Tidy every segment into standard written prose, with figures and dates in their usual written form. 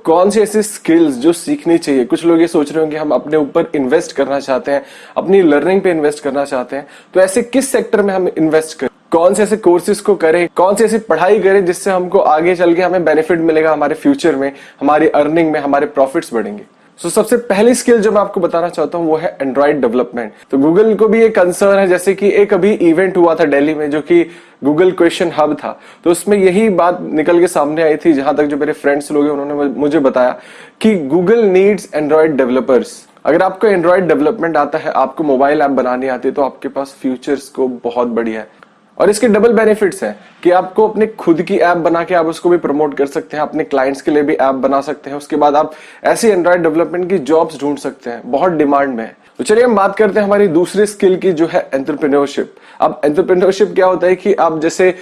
कौन सी ऐसी स्किल्स जो सीखनी चाहिए। कुछ लोग ये सोच रहे होंगे हम अपने ऊपर इन्वेस्ट करना चाहते हैं, अपनी लर्निंग पे इन्वेस्ट करना चाहते हैं, तो ऐसे किस सेक्टर में हम इन्वेस्ट करें, कौन से ऐसे कोर्सेज को करें, कौन सी ऐसी पढ़ाई करें जिससे हमको आगे चल के हमें बेनिफिट मिलेगा, हमारे फ्यूचर में, हमारी अर्निंग में, हमारे प्रॉफिट्स बढ़ेंगे। सबसे पहली स्किल जो मैं आपको बताना चाहता हूं वो है एंड्रॉइड डेवलपमेंट। तो गूगल को भी एक कंसर्न है, जैसे कि एक अभी इवेंट हुआ था दिल्ली में जो कि गूगल क्वेश्चन हब था, तो उसमें यही बात निकल के सामने आई थी। जहां तक जो मेरे फ्रेंड्स लोग हैं उन्होंने मुझे बताया कि गूगल नीड्स एंड्रॉइड डेवलपर्स। अगर आपको एंड्रॉइड डेवलपमेंट आता है, आपको मोबाइल ऐप बनानी आती है, तो आपके पास फ्यूचर स्कोप बहुत बढ़िया है। और इसके डबल बेनिफिट्स हैं कि आपको अपने खुद की ऐप बना के आप उसको भी प्रमोट कर सकते हैं, अपने क्लाइंट्स के लिए भी ऐप बना सकते हैं। उसके बाद आप ऐसी एंड्रॉइड डेवलपमेंट की जॉब्स ढूंढ सकते हैं, बहुत डिमांड में है। तो चलिए हम बात करते हैं हमारी दूसरी स्किल की, जो है एंटरप्रेन्योरशिप। अब एंटरप्रेन्योरशिप क्या होता है कि आप जैसे,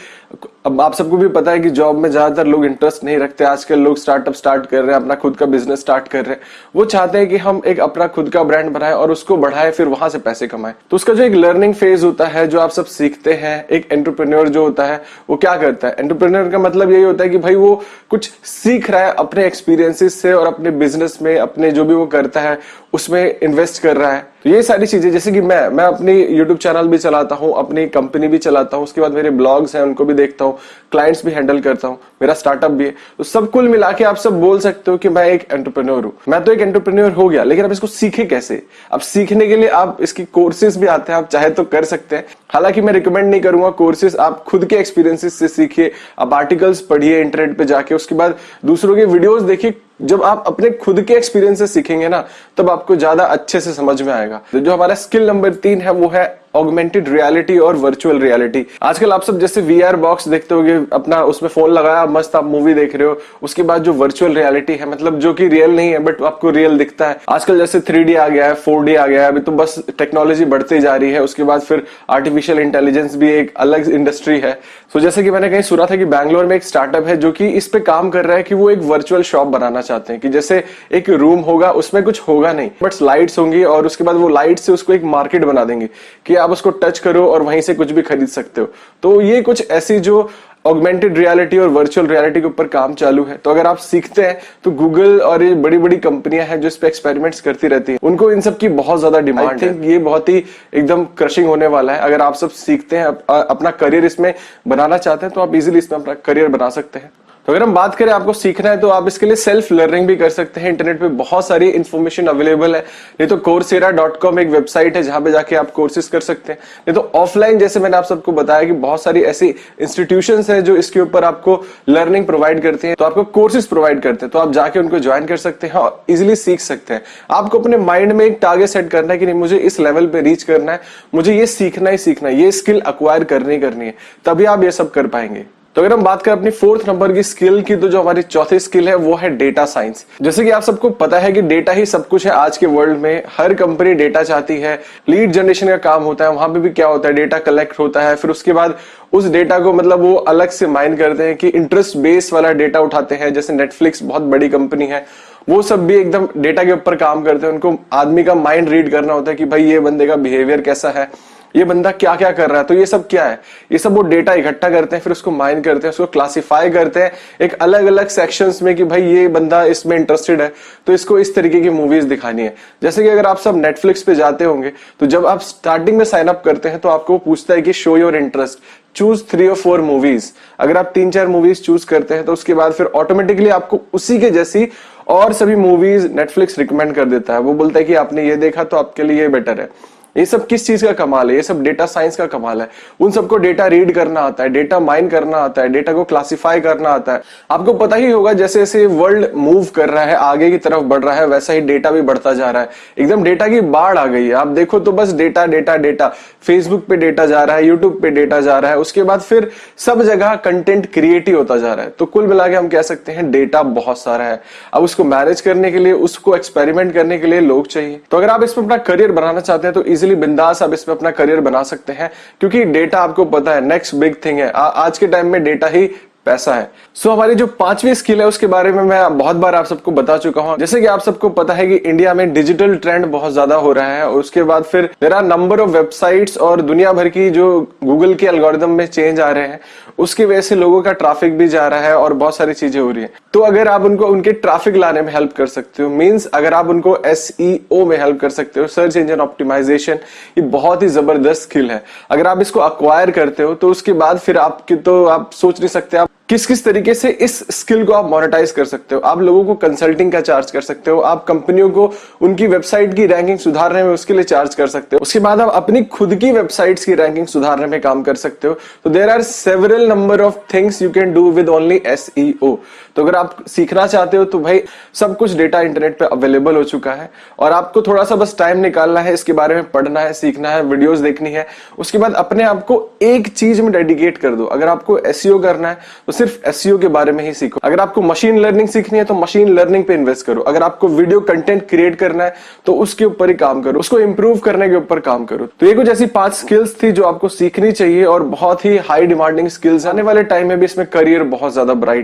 अब आप सबको भी पता है कि जॉब में ज्यादातर लोग इंटरेस्ट नहीं रखते। आजकल लोग स्टार्टअप स्टार्ट कर रहे हैं, अपना खुद का बिजनेस स्टार्ट कर रहे हैं। वो चाहते हैं कि हम एक अपना खुद का ब्रांड बनाएं और उसको बढ़ाएं, फिर वहां से पैसे कमाएं। तो उसका जो एक लर्निंग फेज होता है, जो आप सब सीखते हैं, एक एंटरप्रेन्योर जो होता है वो क्या करता है। एंटरप्रेन्योर का मतलब यही होता है कि भाई वो कुछ सीख रहा है अपने एक्सपीरियंसेस से और अपने बिजनेस में, अपने जो भी वो करता है उसमें इन्वेस्ट कर रहा है। तो ये सारी चीजें, जैसे कि मैं अपनी यूट्यूब चैनल भी चलाता हूँ, अपनी कंपनी भी चलाता हूँ, उसके बाद मेरे ब्लॉग्स हैं उनको भी देखता हूँ, क्लाइंट्स भी हैंडल करता हूँ, मेरा स्टार्टअप भी है। तो सब कुल मिला के आप सब बोल सकते हो कि मैं एक एंटरप्रेन्योर हूँ। मैं तो एक एंटरप्रेन्योर हो गया, लेकिन अब इसको सीखे कैसे। अब सीखने के लिए आप इसकी कोर्सेज भी आते हैं, आप चाहे तो कर सकते हैं। हालांकि मैं रिकमेंड नहीं करूंगा कोर्सेज, आप खुद के एक्सपीरियंसेस से सीखिए, आप आर्टिकल्स पढ़िए इंटरनेट पे जाके, उसके बाद दूसरों के वीडियोस देखिए। जब आप अपने खुद के एक्सपीरियंस से सीखेंगे ना, तब आपको ज्यादा अच्छे से समझ में आएगा। तो जो हमारा स्किल नंबर 3 है वो है ऑगमेंटेड रियलिटी और वर्चुअल रियलिटी। आजकल आप सब जैसे VR बॉक्स देखते होगे, अपना उसमें फोन लगाया, मस्त आप मूवी देख रहे हो। उसके बाद जो वर्चुअल रियलिटी है, मतलब जो कि रियल नहीं है बट आपको रियल दिखता है। आजकल जैसे 3D आ गया है, 4D आ गया है, अभी तो बस टेक्नोलॉजी बढ़ती जा रही है। उसके बाद फिर आर्टिफिशियल इंटेलिजेंस भी एक अलग इंडस्ट्री है। तो जैसे कि मैंने कहीं सुना था कि बैंगलोर में एक स्टार्टअप है जो कि इस पे काम कर रहा है कि वो एक वर्चुअल शॉप बनाना चाहते हैं, कि जैसे एक रूम होगा, उसमें कुछ होगा नहीं बट लाइट्स होंगी, और उसके बाद वो लाइट से उसको एक मार्केट बना देंगे कि आप उसको टच करो और वहीं से कुछ भी खरीद सकते हो। तो ये कुछ ऐसी जो ऑगमेंटेड रियलिटी और वर्चुअल रियलिटी के ऊपर काम चालू है। तो अगर आप सीखते हैं तो गूगल और ये बड़ी बड़ी कंपनियां हैं जो इस पे एक्सपेरिमेंट्स करती रहती हैं, उनको इन सब की बहुत ज्यादा डिमांड है। ये बहुत ही एकदम क्रशिंग होने वाला है। अगर आप सब सीखते हैं, अपना करियर इसमें बनाना चाहते हैं, तो आप इजीली इसमें अपना करियर बना सकते हैं। तो अगर हम बात करें आपको सीखना है, तो आप इसके लिए सेल्फ लर्निंग भी कर सकते हैं। इंटरनेट पे बहुत सारी इन्फॉर्मेशन अवेलेबल है। नहीं तो coursera.com एक वेबसाइट है जहां पे जाके आप कोर्सेज कर सकते हैं। नहीं तो ऑफलाइन, जैसे मैंने आप सबको बताया कि बहुत सारी ऐसी इंस्टीट्यूशंस हैं जो इसके ऊपर आपको लर्निंग प्रोवाइड करते हैं, तो आपको कोर्सेज प्रोवाइड करते हैं। तो आप जाके उनको ज्वाइन कर सकते हैं और इजिली सीख सकते हैं। आपको अपने माइंड में एक टारगेट सेट करना है कि नहीं, मुझे इस लेवल पे रीच करना है, मुझे ये सीखना ही सीखना है, ये स्किल अक्वायर करनी है, तभी आप ये सब कर पाएंगे। तो अगर हम बात करें अपनी 4th नंबर की स्किल की, तो जो हमारी चौथी स्किल है वो है डेटा साइंस। जैसे कि आप सबको पता है कि डेटा ही सब कुछ है आज के वर्ल्ड में। हर कंपनी डेटा चाहती है, लीड जनरेशन का काम होता है। वहां पे भी क्या होता है, डेटा कलेक्ट होता है, फिर उसके बाद उस डेटा को मतलब वो अलग से माइन करते हैं कि इंटरेस्ट बेस वाला डेटा उठाते हैं। जैसे नेटफ्लिक्स बहुत बड़ी कंपनी है, वो सब भी एकदम डेटा के ऊपर काम करते हैं। उनको आदमी का माइंड रीड करना होता है कि भाई ये बंदे का बिहेवियर कैसा है, ये बंदा क्या क्या कर रहा है। तो ये सब क्या है, ये सब वो डेटा इकट्ठा करते हैं, फिर उसको माइन करते हैं, उसको क्लासिफाई करते हैं एक अलग अलग सेक्शंस में कि भाई ये बंदा इसमें इंटरेस्टेड है, तो इसको इस तरीके की मूवीज दिखानी है। जैसे कि अगर आप सब नेटफ्लिक्स पे जाते होंगे, तो जब आप स्टार्टिंग में साइन अप करते हैं तो आपको पूछता है कि show your interest, choose 3 or 4 movies. अगर आप 3-4 मूवीज चूज करते हैं तो उसके बाद फिर ऑटोमेटिकली आपको उसी के जैसी और सभी मूवीज नेटफ्लिक्स रिकमेंड कर देता है। वो बोलता है कि आपने ये देखा तो आपके लिए ये बेटर है। ये सब किस चीज का कमाल है, ये सब डेटा साइंस का कमाल है। उन सबको डेटा रीड करना आता है, डेटा माइन करना आता है, डेटा को क्लासिफाई करना आता है। आपको पता ही होगा जैसे जैसे वर्ल्ड मूव कर रहा है, आगे की तरफ बढ़ रहा है, वैसा ही डेटा भी बढ़ता जा रहा है। एकदम डेटा की बाढ़ आ गई है। आप देखो तो बस डेटा डेटा डेटा, फेसबुक पे डेटा जा रहा है, यूट्यूब पे डेटा जा रहा है, उसके बाद फिर सब जगह कंटेंट क्रिएट ही होता जा रहा है। तो कुल मिला के हम कह सकते हैं डेटा बहुत सारा है। अब उसको मैनेज करने के लिए, उसको एक्सपेरिमेंट करने के लिए लोग चाहिए। तो अगर आप इसमें अपना करियर बनाना चाहते हैं तो इजीली बिंदास आप इसमें अपना करियर बना सकते हैं, क्योंकि डेटा आपको पता है नेक्स्ट बिग थिंग है। आज के टाइम में डेटा ही पैसा है। सो हमारी जो पांचवी स्किल है उसके बारे में मैं बहुत बार आप सबको बता चुका हूं। जैसे कि आप सबको पता है कि इंडिया में डिजिटल ट्रेंड बहुत ज्यादा हो रहा है और उसके बाद फिर there are number of websites और दुनिया भर की जो गूगल के एल्गोरिदम में चेंज आ रहे हैं, उसकी वजह से लोगों का ट्रैफिक भी जा रहा है और बहुत सारी चीजें हो रही है। तो अगर आप उनको उनके ट्रैफिक लाने में हेल्प कर सकते हो, मींस अगर आप उनको SEO में हेल्प कर सकते हो, सर्च इंजन ऑप्टिमाइजेशन, ये बहुत ही जबरदस्त स्किल है। अगर आप इसको अक्वायर करते हो तो उसके बाद फिर आपकी तो आप सोच नहीं सकते आप किस किस तरीके से इस स्किल को आप मोनेटाइज कर सकते हो। आप लोगों को कंसल्टिंग का चार्ज कर सकते हो, आप कंपनियों को उनकी वेबसाइट की रैंकिंग सुधारने में उसके लिए चार्ज कर सकते हो। उसके बाद आप अपनी खुद की वेबसाइट्स की रैंकिंग सुधारने में काम कर सकते हो। तो there are several number of things you can do with only SEO। तो अगर आप सीखना चाहते हो तो भाई सब कुछ डेटा इंटरनेट पे अवेलेबल हो चुका है और आपको थोड़ा सा बस टाइम निकालना है, इसके बारे में पढ़ना है, सीखना है, वीडियोस देखनी है। उसके बाद अपने आप को एक चीज में डेडिकेट कर दो। अगर आपको SEO करना है तो सिर्फ SEO के बारे में ही सीखो। अगर आपको मशीन लर्निंग सीखनी है तो मशीन लर्निंग पे इन्वेस्ट करो। अगर आपको वीडियो कंटेंट क्रिएट करना है तो उसके ऊपर ही काम करो, उसको इंप्रूव करने के ऊपर काम करो। तो ये कुछ ऐसी 5 स्किल्स थी जो आपको सीखनी चाहिए और बहुत ही हाई डिमांडिंग स्किल्स। आने वाले टाइम में भी इसमें करियर बहुत ज्यादा ब्राइट